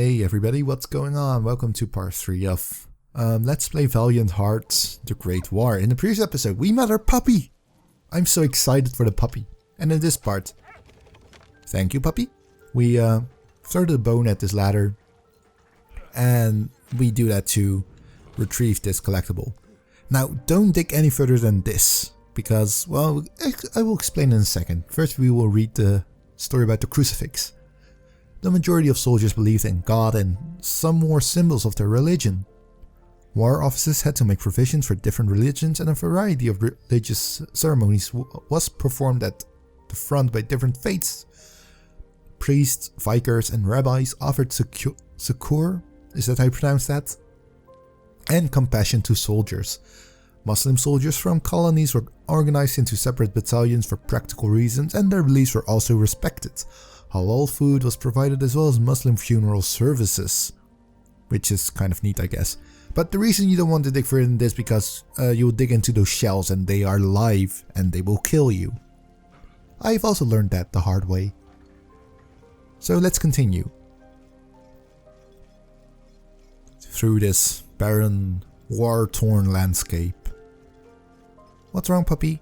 Hey everybody, what's going on? Welcome to part 3 of Let's Play Valiant Hearts, The Great War. In the previous episode, we met our puppy! I'm so excited for the puppy. And in this part, thank you puppy, we throw the bone at this ladder. And we do that to retrieve this collectible. Now, don't dig any further than this, because, well, I will explain in a second. First we will read the story about the crucifix. The majority of soldiers believed in God and some more symbols of their religion. War officers had to make provisions for different religions, and a variety of religious ceremonies was performed at the front by different faiths. Priests, vikers and rabbis offered succor, is that how you pronounce that? And compassion to soldiers. Muslim soldiers from colonies were organized into separate battalions for practical reasons, and their beliefs were also respected. Halal food was provided as well as Muslim funeral services, which is kind of neat, I guess. But the reason you don't want to dig further in this because you will dig into those shells and they are live and they will kill you. I've also learned that the hard way. So let's continue. Through this barren, war-torn landscape. What's wrong, puppy?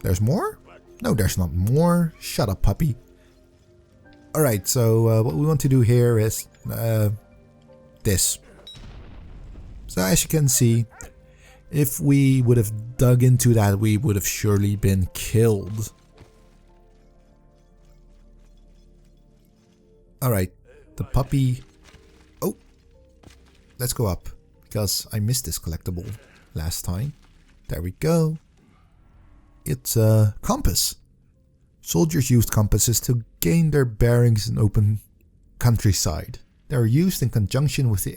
There's more? No, there's not more. Shut up, puppy. Alright, so what we want to do here is this. So as you can see, if we would have dug into that, we would have surely been killed. Alright, the puppy... Oh! Let's go up, because I missed this collectible last time. There we go. It's a compass. Soldiers used compasses to gain their bearings in open countryside. They were used in conjunction with the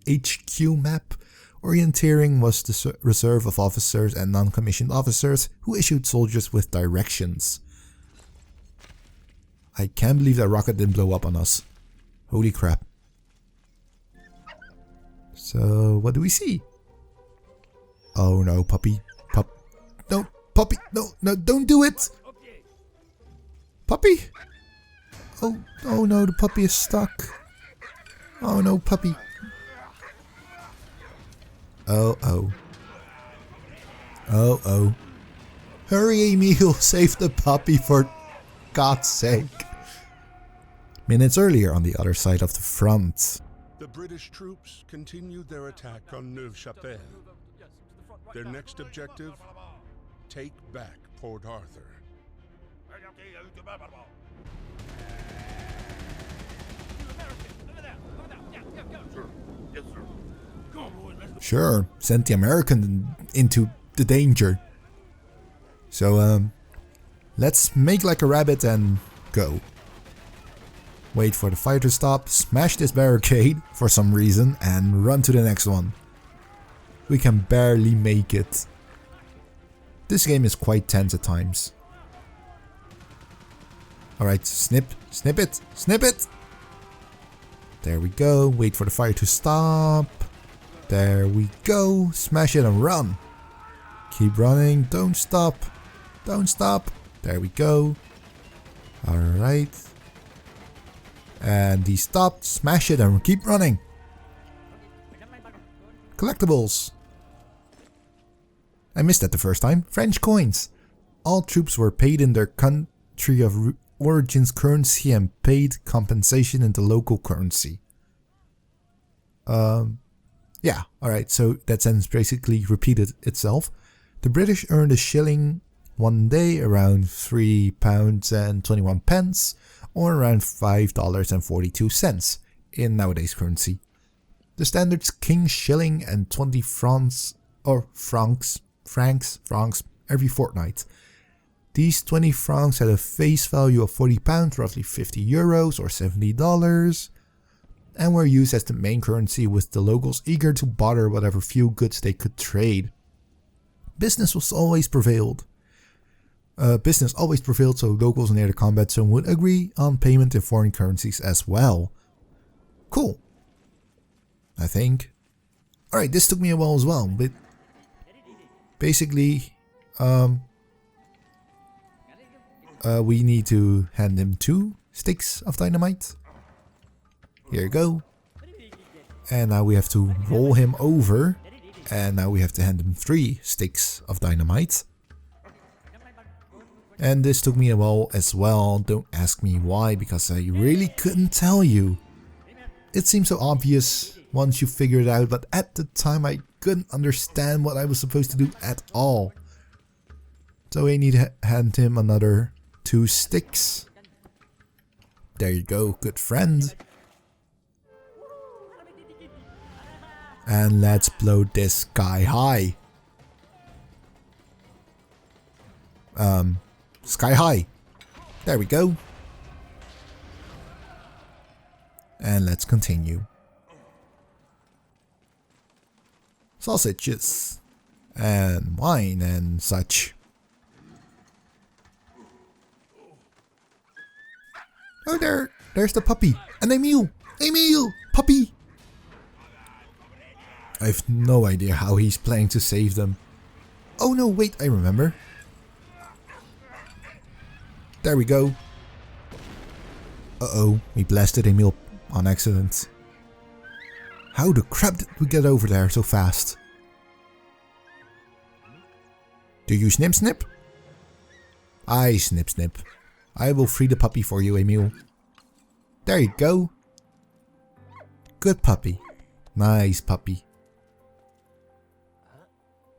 HQ map. Orienteering was the reserve of officers and non-commissioned officers who issued soldiers with directions. I can't believe that rocket didn't blow up on us. Holy crap. So, what do we see? Oh no, puppy. No, puppy. No, don't do it! Puppy? Oh no, the puppy is stuck. Oh no, puppy. Oh. Hurry, Emil, save the puppy for God's sake. Minutes earlier on the other side of the front. The British troops continued their attack on Neuve-Chapelle. Their next objective, take back Port Arthur. Sure, send the American into the danger. So, let's make like a rabbit and go. Wait for the fight to stop, smash this barricade for some reason, and run to the next one. We can barely make it. This game is quite tense at times. Alright, snip it! There we go, wait for the fire to stop. There we go, smash it and run. Keep running, don't stop. There we go. Alright. And he stopped, smash it and keep running. Collectibles. I missed that the first time. French coins. All troops were paid in their country of origin's currency and paid compensation in the local currency. Yeah, alright, so that sentence basically repeated itself. The British earned a shilling one day, around £3.21, or around $5.42 in nowadays currency. The standards King Shilling and 20 francs, or francs every fortnight. These 20 francs had a face value of £40, roughly €50 or $70, and were used as the main currency with the locals eager to barter whatever few goods they could trade. Business always prevailed, so locals near the combat zone would agree on payment in foreign currencies as well. Cool. I think. Alright, this took me a while as well, but basically, we need to hand him 2 sticks of dynamite. Here you go. And now we have to roll him over. And now we have to hand him 3 sticks of dynamite. And this took me a while as well. Don't ask me why, because I really couldn't tell you. It seems so obvious once you figure it out, but at the time I couldn't understand what I was supposed to do at all. So I need to hand him another 2 sticks. There you go, good friend. And let's blow this guy high. Sky high. There we go. And let's continue. Sausages. And wine and such. Oh, there's the puppy. And Emil! Emil! Puppy! I have no idea how he's planning to save them. Oh no, wait, I remember. There we go. Uh-oh, we blasted Emil on accident. How the crap did we get over there so fast? Do you snip snip? I snip snip. I will free the puppy for you, Emil. There you go. Good puppy. Nice puppy.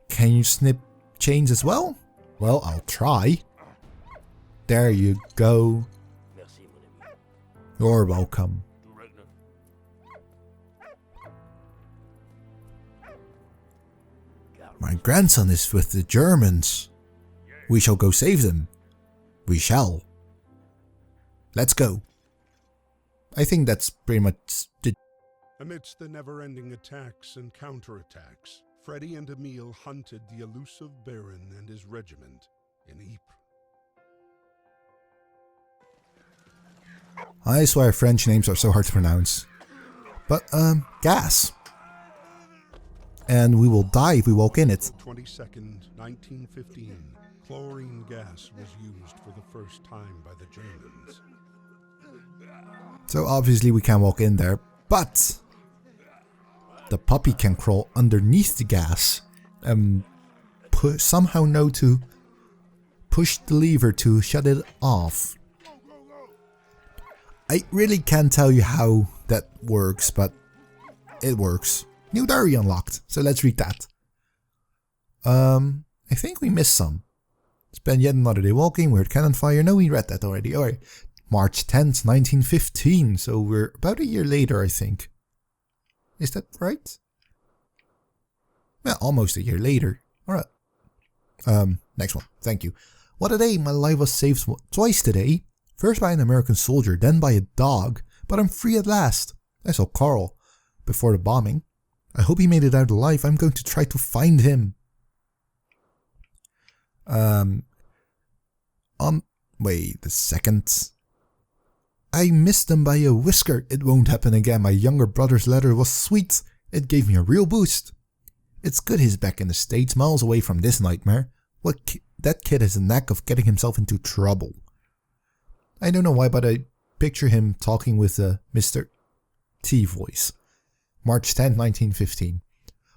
Can you snip chains as well? Well, I'll try. There you go. You're welcome. My grandson is with the Germans. We shall go save them. We shall. Let's go. I think that's pretty much the... Amidst the never-ending attacks and counterattacks, Freddy and Emil hunted the elusive Baron and his regiment in Ypres. I swear French names are so hard to pronounce. But, gas. And we will die if we walk in it. 22nd, 1915, chlorine gas was used for the first time by the Germans. So obviously we can't walk in there, but the puppy can crawl underneath the gas and somehow know to push the lever to shut it off. I really can't tell you how that works, but it works. New diary unlocked, so let's read that. I think we missed some. Spend yet another day walking, we heard cannon fire. No, we read that already. Alright. March 10th, 1915, so we're about a year later, I think. Is that right? Well, almost a year later. Alright. Next one. Thank you. What a day, my life was saved twice today. First by an American soldier, then by a dog. But I'm free at last. I saw Carl before the bombing. I hope he made it out alive. I'm going to try to find him. Wait a second. I missed him by a whisker. It won't happen again. My younger brother's letter was sweet. It gave me a real boost. It's good he's back in the States, miles away from this nightmare. That kid has a knack of getting himself into trouble. I don't know why, but I picture him talking with a Mr. T voice. March 10, 1915.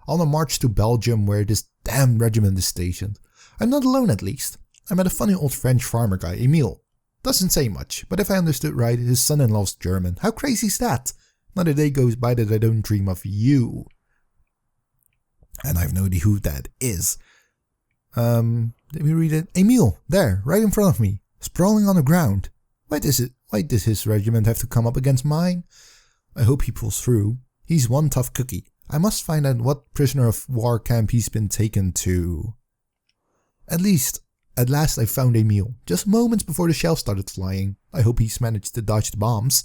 On a march to Belgium where this damn regiment is stationed. I'm not alone at least. I met a funny old French farmer guy, Emile. Doesn't say much, but if I understood right, his son-in-law's German. How crazy is that? Not a day goes by that I don't dream of you. And I've no idea who that is. Let me read it. Emile, there, right in front of me, sprawling on the ground. Why does his regiment have to come up against mine? I hope he pulls through. He's one tough cookie. I must find out what prisoner of war camp he's been taken to. At last I found Emile, just moments before the shells started flying. I hope he's managed to dodge the bombs.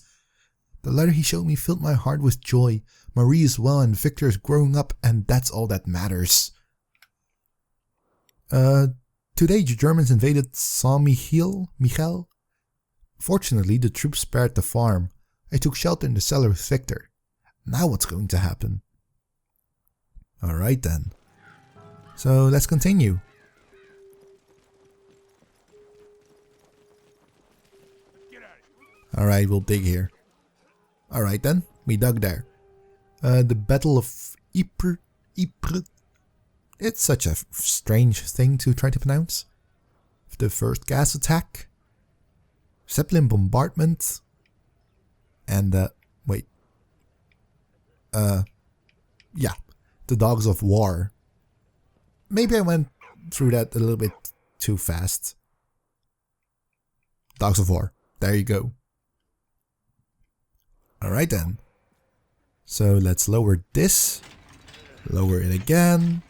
The letter he showed me filled my heart with joy. Marie is well and Victor is growing up, and that's all that matters. Today the Germans invaded Saint-Michel. Fortunately, the troops spared the farm. I took shelter in the cellar with Victor. Now what's going to happen? Alright then. So let's continue. Alright, we'll dig here. Alright then, we dug there. The Battle of Ypres. It's such a strange thing to try to pronounce. The first gas attack. Zeppelin bombardment. And yeah, the Dogs of War. Maybe I went through that a little bit too fast. Dogs of War. There you go. Alright then. So let's lower this. Lower it again.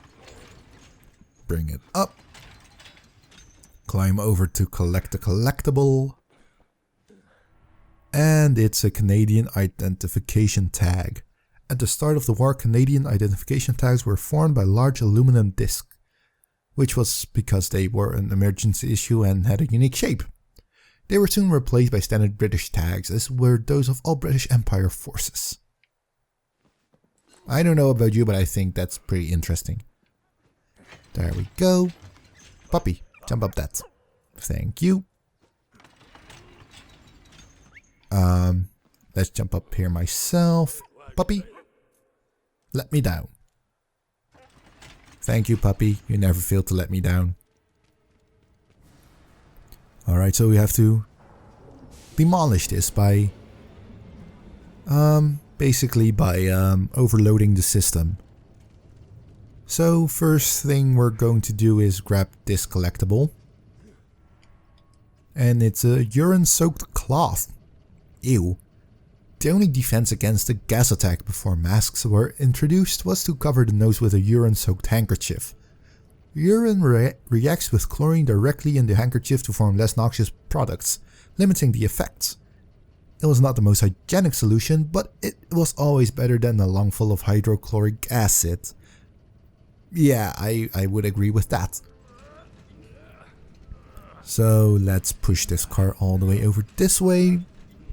Bring it up. Climb over to collect the collectible. And it's a Canadian identification tag. At the start of the war, Canadian identification tags were formed by large aluminum discs, which was because they were an emergency issue and had a unique shape. They were soon replaced by standard British tags, as were those of all British Empire forces. I don't know about you, but I think that's pretty interesting. There we go. Puppy, jump up that. Thank you. Let's jump up here myself. Puppy, let me down. Thank you, puppy. You never fail to let me down. Alright, so we have to demolish this by basically by overloading the system. So first thing we're going to do is grab this collectible. And it's a urine-soaked cloth. Ew. The only defense against a gas attack before masks were introduced was to cover the nose with a urine-soaked handkerchief. Urine reacts with chlorine directly in the handkerchief to form less noxious products, limiting the effects. It was not the most hygienic solution, but it was always better than a lung full of hydrochloric acid. Yeah, I would agree with that. So let's push this car all the way over this way.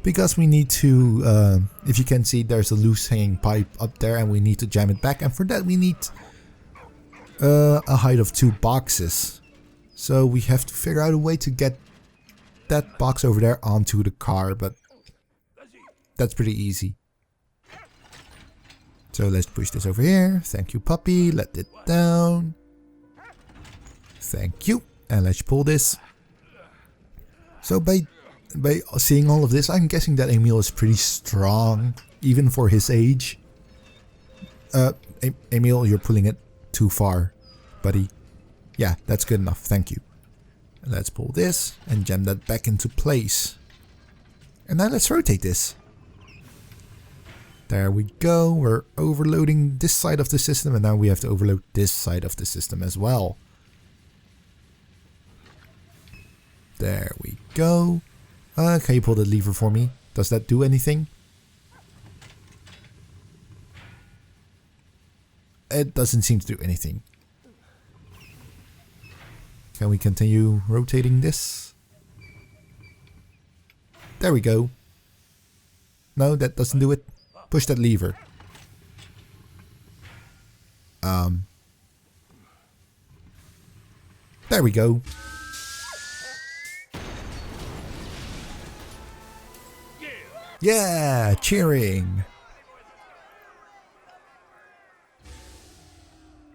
Because we need to, if you can see, there's a loose hanging pipe up there and we need to jam it back. And for that we need a height of 2 boxes. So we have to figure out a way to get that box over there onto the car, but that's pretty easy. So let's push this over here. Thank you, puppy. Let it down. Thank you. And let's pull this. So by seeing all of this, I'm guessing that Emil is pretty strong, even for his age. Emil, you're pulling it too far, buddy. Yeah, that's good enough, thank you. Let's pull this and jam that back into place. And now let's rotate this. There we go, we're overloading this side of the system and now we have to overload this side of the system as well. There we go. Can you pull the lever for me? Does that do anything? It doesn't seem to do anything. Can we continue rotating this? There we go. No, that doesn't do it. Push that lever. There we go. Yeah, cheering.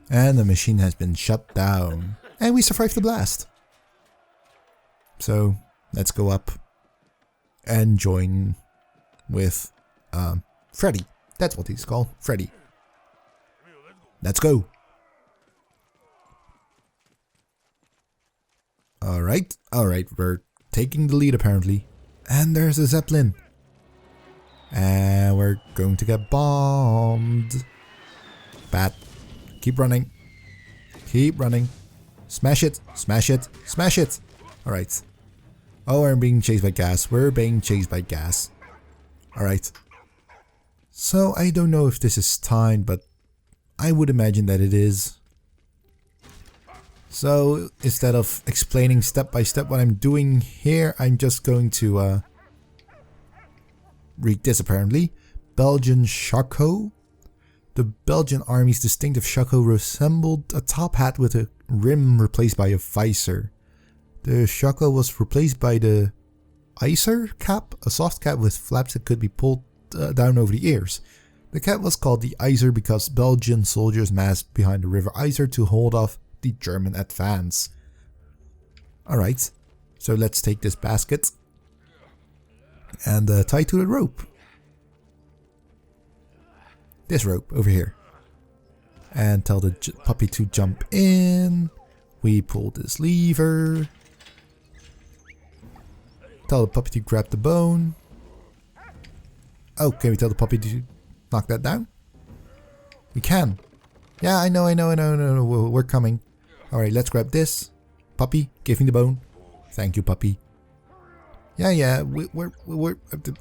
And the machine has been shut down. And we survived the blast. So, let's go up and join with Freddy. That's what he's called, Freddy. Let's go. Alright, we're taking the lead apparently. And there's a Zeppelin. And we're going to get bombed. Bad. Keep running. Keep running. Smash it. Smash it. Smash it. Alright. Oh, we're being chased by gas. We're being chased by gas. Alright. So, I don't know if this is timed, but I would imagine that it is. So, instead of explaining step by step what I'm doing here, I'm just going to read this apparently. Belgian shako. The Belgian army's distinctive shako resembled a top hat with a rim replaced by a visor. The shako was replaced by the icer cap, a soft cap with flaps that could be pulled down over the ears. The cat was called the Iser because Belgian soldiers massed behind the river Iser to hold off the German advance. Alright, so let's take this basket and tie to the rope. This rope over here. And tell the puppy to jump in. We pull this lever. Tell the puppy to grab the bone. Oh, can we tell the puppy to knock that down? We can. Yeah, I know. We're coming. Alright, let's grab this. Puppy, give me the bone. Thank you, puppy. Yeah,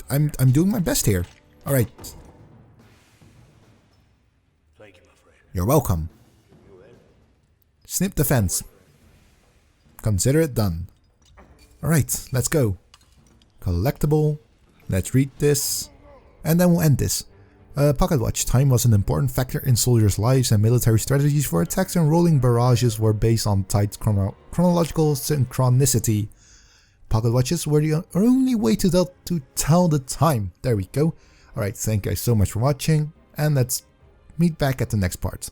I'm doing my best here. Alright. Thank you, my friend. You're welcome. Snip the fence. Consider it done. Alright, let's go. Collectible. Let's read this. And then we'll end this. Pocket watch time was an important factor in soldiers' lives, and military strategies for attacks and rolling barrages were based on tight chronological synchronicity. Pocket watches were the only way to tell the time. There we go. Alright, thank you guys so much for watching, and let's meet back at the next part.